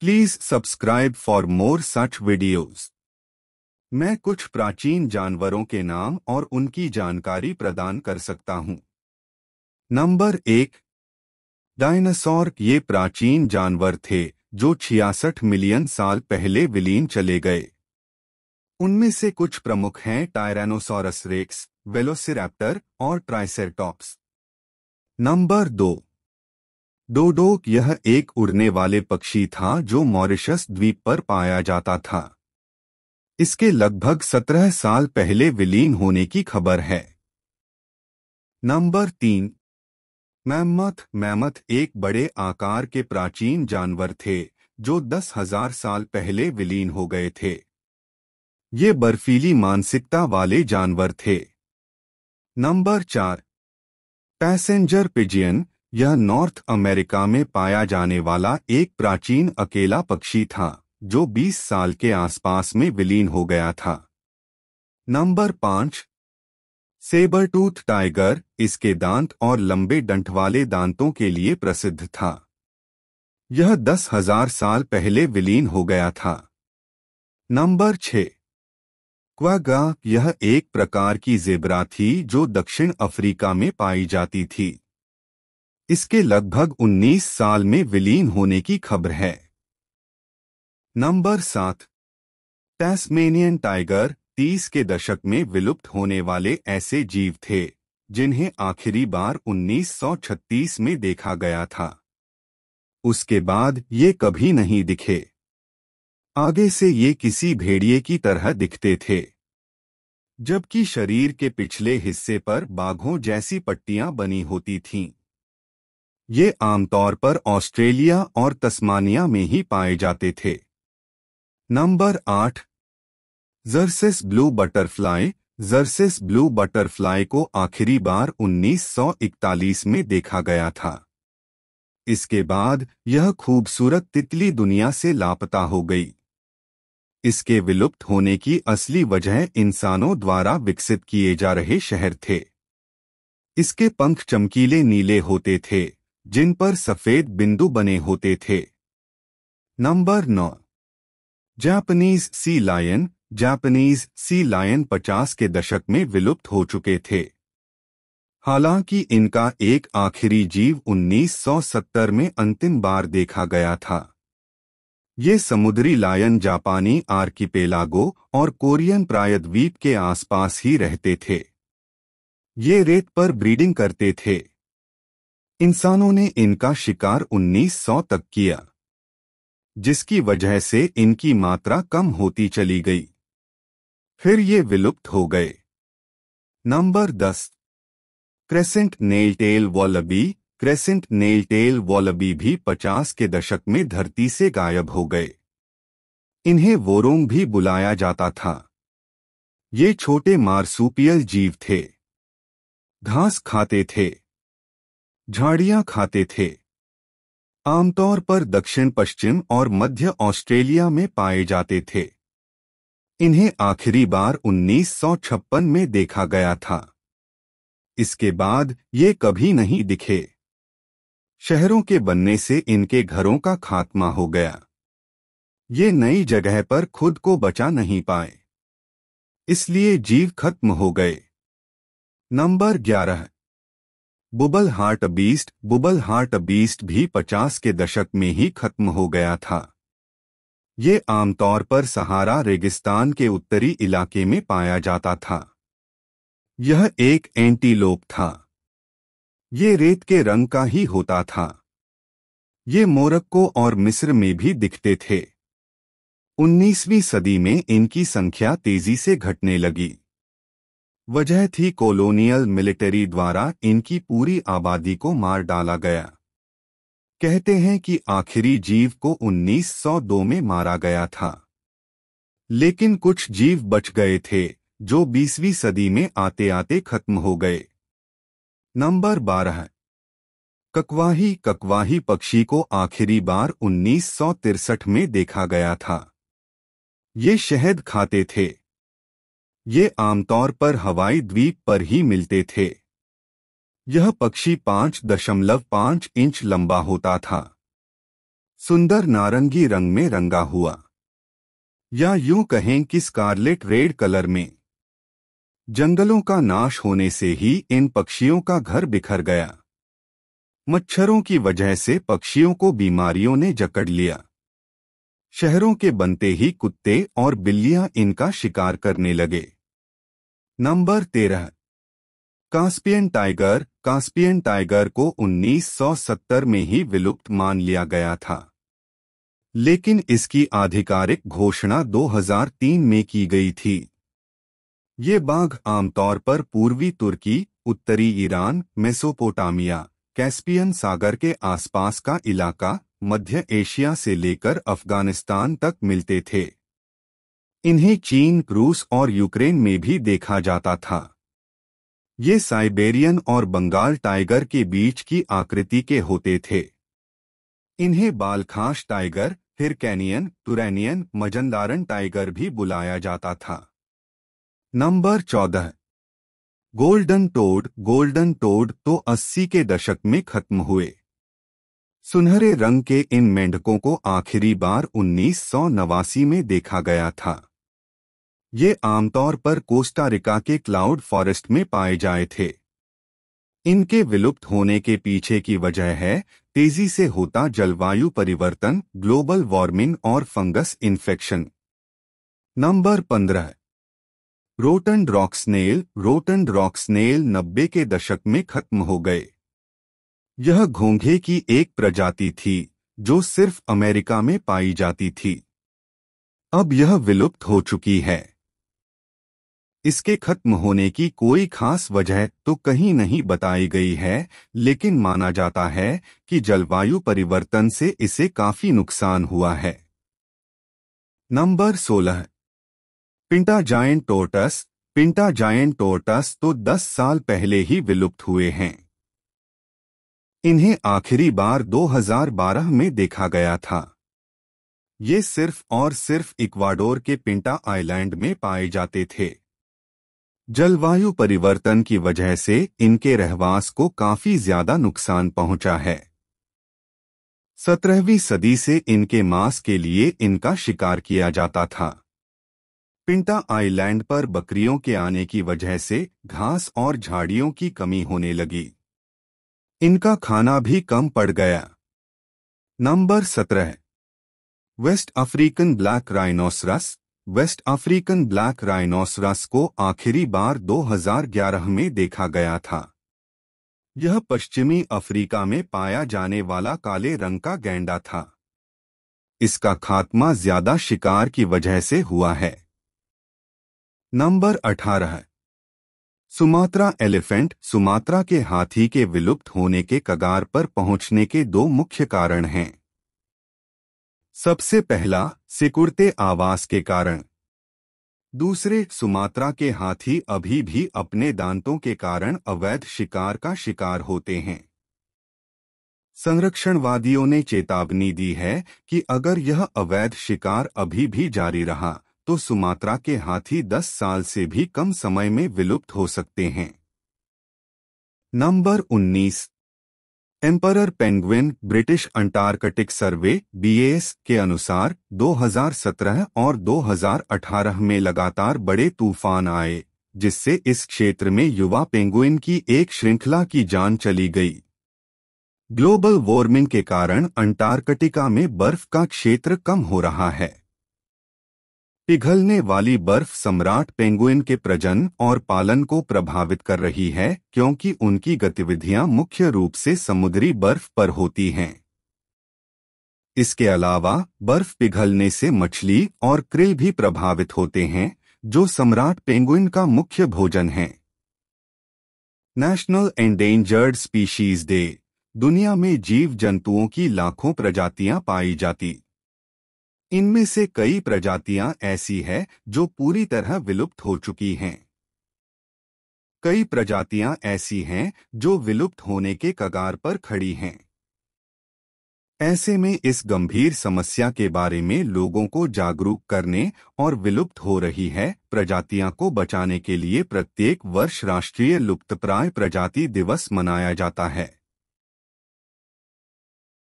Please subscribe for more such videos. मैं कुछ प्राचीन जानवरों के नाम और उनकी जानकारी प्रदान कर सकता हूं। Number 1, dinosaur. ये प्राचीन जानवर थे जो 66 मिलियन साल पहले विलीन चले गए। उनमें से कुछ प्रमुख हैं टायरानोसॉरस रेक्स, वेलोसिरैप्टर और ट्राइसेरटॉप्स। नंबर 2, डोडो। यह एक उड़ने वाले पक्षी था जो मॉरिशस द्वीप पर पाया जाता था। इसके लगभग 17 साल पहले विलीन होने की खबर है। Number 3, mammoth. मैमथ एक बड़े आकार के प्राचीन जानवर थे जो 10,000 साल पहले विलीन हो गए थे। ये बर्फीली मानसिकता वाले जानवर थे। Number 4, passenger pigeon. यह नॉर्थ अमेरिका में पाया जाने वाला एक प्राचीन अकेला पक्षी था जो 20 साल के आसपास में विलीन हो गया था। Number 5, sabretooth tiger. इसके दांत और लंबे डंठ वाले दांतों के लिए प्रसिद्ध था। यह 10,000 साल पहले विलीन हो गया था। Number 6, quagga. यह एक प्रकार की ज़ेब्रा थी जो दक्षिण अफ्रीका में पाई जाती थी। इसके लगभग 19 साल में विलीन होने की खबर है। Number 7, टैस्मेनियन tiger. 30 के दशक में विलुप्त होने वाले ऐसे जीव थे जिन्हें आखिरी बार 1936 में देखा गया था। उसके बाद ये कभी नहीं दिखे। आगे से ये किसी भेड़िए की तरह दिखते थे, जबकि शरीर के पिछले हिस्से पर बाघों जैसी पट्टियां बनी होती थीं। ये आमतौर पर ऑस्ट्रेलिया और तस्मानिया में ही पाए जाते थे। Number 8, Xerces blue butterfly. Xerces blue butterfly को आखिरी बार 1941 में देखा गया था। इसके बाद यह खूबसूरत तितली दुनिया से लापता हो गई। इसके विलुप्त होने की असली वजह इंसानों द्वारा विकसित किए जा रहे शहर थे। इसके पंख चमकीले नीले होते थे जिन पर सफेद बिंदु बने होते थे। Number 9, Japanese sea lion. Japanese sea lion 50 के दशक में विलुप्त हो चुके थे। हालांकि इनका एक आखिरी जीव 1970 में अंतिम बार देखा गया था। ये समुद्री लायन जापानी आर्किपेलागो और कोरियन प्रायद्वीप के आसपास ही रहते थे। ये रेत पर ब्रीडिंग करते थे। इंसानों ने इनका शिकार 1900 तक किया, जिसकी वजह से इनकी मात्रा कम होती चली गई। फिर ये विलुप्त हो गए। Number 10, crescent nailtail wallaby. Crescent nailtail wallaby भी 50 के दशक में धरती से गायब हो गए। इन्हें वोरोंग भी बुलाया जाता था। ये छोटे मार्सूपियल जीव थे। घास खाते थे, झाड़ियां खाते थे। आमतौर पर दक्षिण पश्चिम और मध्य ऑस्ट्रेलिया में पाए जाते थे। इन्हें आखिरी बार 1956 में देखा गया था। इसके बाद ये कभी नहीं दिखे। शहरों के बनने से इनके घरों का खात्मा हो गया। ये नई जगह पर खुद को बचा नहीं पाए, इसलिए जीव खत्म हो गए। Number 11, bubal hartebeest. Bubal hartebeest भी 50 के दशक में ही खत्म हो गया था। ये आमतौर पर सहारा रेगिस्तान के उत्तरी इलाके में पाया जाता था। यह एक एंटीलोप था। ये रेत के रंग का ही होता था। ये मोरक्को और मिस्र में भी दिखते थे। 19वीं सदी में इनकी संख्या तेजी से घटने लगी। वजह थी कॉलोनियल मिलिट्री द्वारा इनकी पूरी आबादी को मार डाला गया। कहते हैं कि आखिरी जीव को 1902 में मारा गया था, लेकिन कुछ जीव बच गए थे जो 20वीं सदी में आते आते खत्म हो गए। नंबर 12, ककवाही। ककवाही पक्षी को आखिरी बार 1963 में देखा गया था। ये शहद खाते थे। ये आमतौर पर हवाई द्वीप पर ही मिलते थे। यह पक्षी 5.5 इंच लंबा होता था। सुंदर नारंगी रंग में रंगा हुआ, या यूं कहें कि स्कारलेट रेड कलर में। जंगलों का नाश होने से ही इन पक्षियों का घर बिखर गया। मच्छरों की वजह से पक्षियों को बीमारियों ने जकड़ लिया। शहरों के बनते ही कुत्ते और बिल्लियां इनका शिकार करने लगे। Number 13, Caspian tiger. Caspian tiger को 1970 में ही विलुप्त मान लिया गया था, लेकिन इसकी आधिकारिक घोषणा 2003 में की गई थी। ये बाघ आमतौर पर पूर्वी तुर्की, उत्तरी ईरान, मेसोपोटामिया, कैस्पियन सागर के आसपास का इलाका, मध्य एशिया से लेकर अफगानिस्तान तक मिलते थे। इन्हें चीन, रूस और यूक्रेन में भी देखा जाता था। ये साइबेरियन और बंगाल टाइगर के बीच की आकृति के होते थे। इन्हें बालखाश टाइगर, हिरकैनियन, टुरैनियन, मजंदारन टाइगर भी बुलाया जाता था। Number 14, golden toad. Golden toad तो 80 के दशक में खत्म हुए। सुनहरे रंग के इन मेंढकों को आखिरी बार 1989 में देखा गया था। ये आमतौर पर कोस्टा रिका के क्लाउड फॉरेस्ट में पाए जाए थे। इनके विलुप्त होने के पीछे की वजह है तेजी से होता जलवायु परिवर्तन, ग्लोबल वार्मिंग और fungus infection. Number 15, rotten rock snail. Rotten rock snail 90 के दशक में खत्म हो गए। यह घोंघे की एक प्रजाति थी जो सिर्फ अमेरिका में पाई जाती थी। अब यह विलुप्त हो चुकी है। इसके खत्म होने की कोई खास वजह तो कहीं नहीं बताई गई है, लेकिन माना जाता है कि जलवायु परिवर्तन से इसे काफी नुकसान हुआ है। Number 16, Pinta giant tortoise. Pinta giant tortoise तो 10 साल पहले ही विलुप्त हुए हैं। इन्हें आखिरी बार 2012 में देखा गया था। ये सिर्फ और सिर्फ इक्वाडोर के पिंटा आइलैंड में पाए जाते थे। जलवायु परिवर्तन की वजह से इनके रहवास को काफी ज्यादा नुकसान पहुंचा है। 17वीं सदी से इनके मांस के लिए इनका शिकार किया जाता था। पिंटा आइलैंड पर बकरियों के आने की वजह से घास और झाड़ियों की कमी होने लगी। इनका खाना भी कम पड़ गया। Number 17, West African black rhinoceros. West African black rhinoceros को आखिरी बार 2011 में देखा गया था। यह पश्चिमी अफ्रीका में पाया जाने वाला काले रंग का गैंडा था। इसका खात्मा ज्यादा शिकार की वजह से हुआ है। Number 18, Sumatra elephant. सुमात्रा के हाथी के विलुप्त होने के कगार पर पहुंचने के दो मुख्य कारण हैं। सबसे पहला, सिकुड़ते आवास के कारण। दूसरे, सुमात्रा के हाथी अभी भी अपने दांतों के कारण अवैध शिकार का शिकार होते हैं। संरक्षणवादियों ने चेतावनी दी है कि अगर यह अवैध शिकार अभी भी जारी रहा तो सुमात्रा के हाथी 10 साल से भी कम समय में विलुप्त हो सकते हैं। Number 19, emperor penguin. British Antarctic survey (BAS) के अनुसार 2017 और 2018 में लगातार बड़े तूफान आए, जिससे इस क्षेत्र में युवा पेंगुइन की एक श्रृंखला की जान चली गई। ग्लोबल वार्मिंग के कारण अंटार्कटिका में बर्फ का क्षेत्र कम हो रहा है। पिघलने वाली बर्फ सम्राट पेंगुइन के प्रजनन और पालन को प्रभावित कर रही है, क्योंकि उनकी गतिविधियां मुख्य रूप से समुद्री बर्फ पर होती हैं। इसके अलावा बर्फ पिघलने से मछली और क्रिल भी प्रभावित होते हैं, जो सम्राट पेंगुइन का मुख्य भोजन है। National endangered species day. दुनिया में जीव जंतुओं की लाखों प्रजातियां पाई जाती। इनमें से कई प्रजातियां ऐसी हैं जो पूरी तरह विलुप्त हो चुकी हैं। कई प्रजातियां ऐसी हैं जो विलुप्त होने के कगार पर खड़ी हैं। ऐसे में इस गंभीर समस्या के बारे में लोगों को जागरूक करने और विलुप्त हो रही है प्रजातियां को बचाने के लिए प्रत्येक वर्ष राष्ट्रीय लुप्तप्राय प्रजाति दिवस मनाया जाता है।